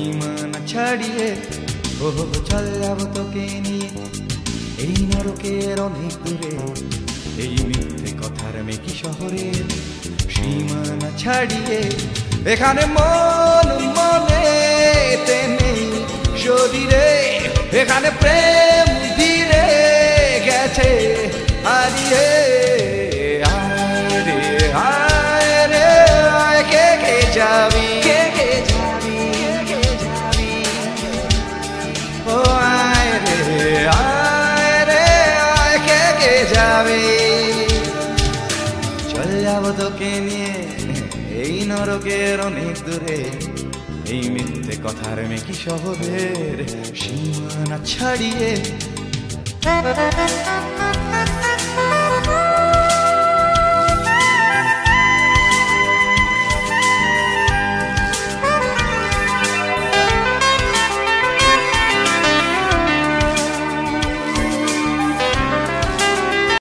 সীমানা ছাড়িয়ে ও চল যাব তোকে নিয়ে এই নরকের অনেক দূরে এই মিথ্যে কথার মেকি শহরে সীমানা ছাড়িয়ে এখানে মন মনে নেই শরীরে এখানে প্রেম ধীরে গেছে হারিয়ে আয় রে আয় রে আয় কে কে যাবি কে কে যাবি কে যাবি ও আয় রে আয় কে কে যাবি চল যাব তোকে নিয়ে এই নরকের অনেক দূরে এই মিথ্যে কথার মেকি শহরের সীমানা ছাড়িয়ে